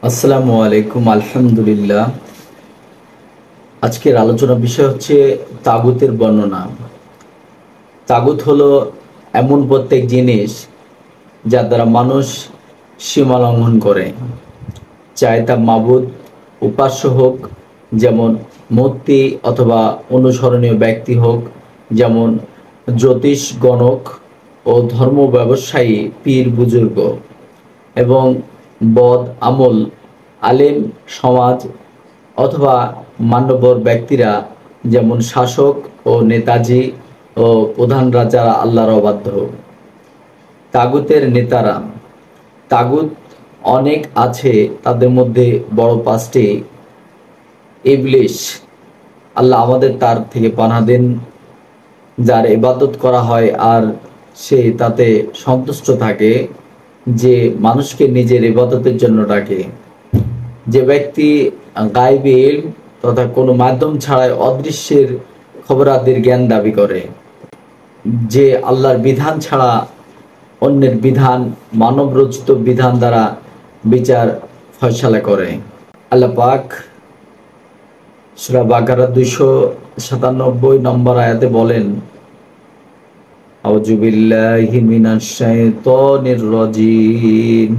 আসসালামু আলাইকুম। আলহামদুলিল্লাহ। আজকের আলোচনার বিষয় হচ্ছে তাগুতের বর্ণনা। তাগুত হলো এমন প্রত্যেক জিনিস যার দ্বারা মানুষ সীমা লঙ্ঘন করে, চাই তা মাবুদ, উপাস্য হোক, যেমন মূর্তি, অথবা অনুসরণীয় ব্যক্তি হোক, যেমন জ্যোতিষ গণক ও ধর্ম ব্যবসায়ী পীর বুজুর্গ, এবং বদ আমল আলেম সমাজ অথবা মান্যবর ব্যক্তিরা, যেমন শাসক ও নেতাজি ও প্রধানরা যারা আল্লাহর অবাধ্য। তাগুতের নেতারা। তাগুত অনেক আছে, তাদের মধ্যে বড় পাঁচটি। ইবলিশ, আল্লাহ আমাদের তার থেকে পানাহ দেন, যার ইবাদত করা হয় আর সে তাতে সন্তুষ্ট থাকে, যে মানুষকে নিজের ইবাদতের জন্য ডাকে। যে ব্যক্তি গায়বী ইলম তথা কোনো মাধ্যম ছাড়াই অদৃশ্যের খবরাদির জ্ঞান দাবি করে। যে আল্লাহর বিধান ছাড়া অন্যের বিধান, মানবরচিত বিধান দ্বারা বিচার ফয়সালা করে। আল্লাহ পাক সূরা বাকারা 297 নম্বর আয়াতে বলেন, আউযু বিল্লাহি মিনাশ শাইতানির রাজীম,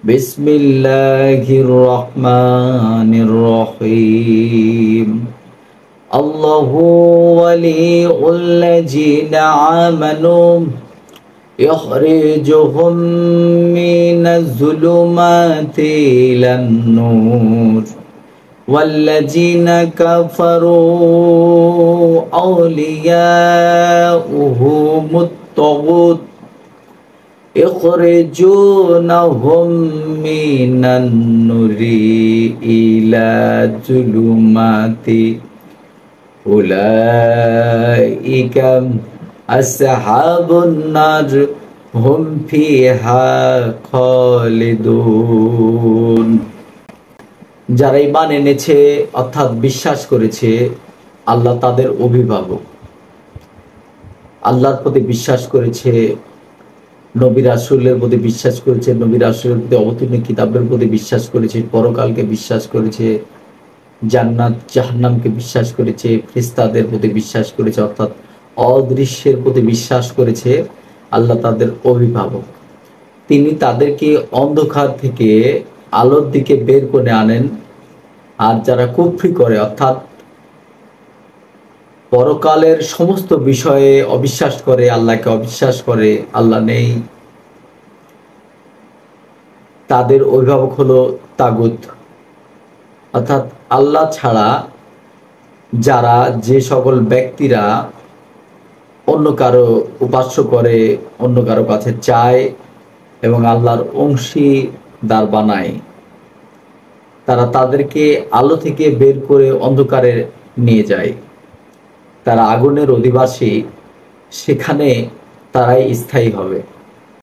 বিসমিল্লাহির রহমানির রহিম, আল্লাহু ওয়ালিউল্লাযীনা আমানু ইখরিজুহুম মিনাজ যুলুমাতি ইলান নূর ওয়াল্লাযীনা কাফারু আউলিয়াউহুমুত তাগুত ইখরিজুনাহুম মিনান নূরি ইলা যুলুমাতি উলাইকা আসহাবুন নার হুম ফিহা খালিদুন। যারা ঈমান এনেছে অর্থাৎ বিশ্বাস করেছে, আল্লাহ তাদের অভিভাবক। আল্লাহর প্রতি বিশ্বাস করেছে, নবী রাসূলের প্রতি বিশ্বাস করেছে, নবী রাসূলের প্রতি অবতীর্ণ কিতাবের প্রতি বিশ্বাস করেছে, পরকালকে বিশ্বাস করেছে, জান্নাত জাহান্নামকে বিশ্বাস করেছে, ফেরেশতাদের প্রতি বিশ্বাস করেছে, অর্থাৎ অদৃশ্যের প্রতি বিশ্বাস করেছে। আল্লাহ তাদের অভিভাবক। তিনি তাদেরকে অন্ধকার থেকে আলোর দিকে বের করে আনেন। আর যারা কুফরি করে, অর্থাৎ পরকালের সমস্ত বিষয়ে অবিশ্বাস করে, আল্লাহকে অবিশ্বাস করে, আল্লাহ নেই, তাদের অভিভাবক হলো তাগুত। অর্থাৎ আল্লাহ ছাড়া যারা, যে সকল ব্যক্তিরা অন্য কারো উপাস্য করে, অন্য কারো কাছে চায় এবং আল্লাহর অংশীদার বানায়, তারা তাদেরকে আলো থেকে বের করে অন্ধকারে নিয়ে যায়। তারা আগুনের অধিবাসী, সেখানে তারাই স্থায়ী হবে।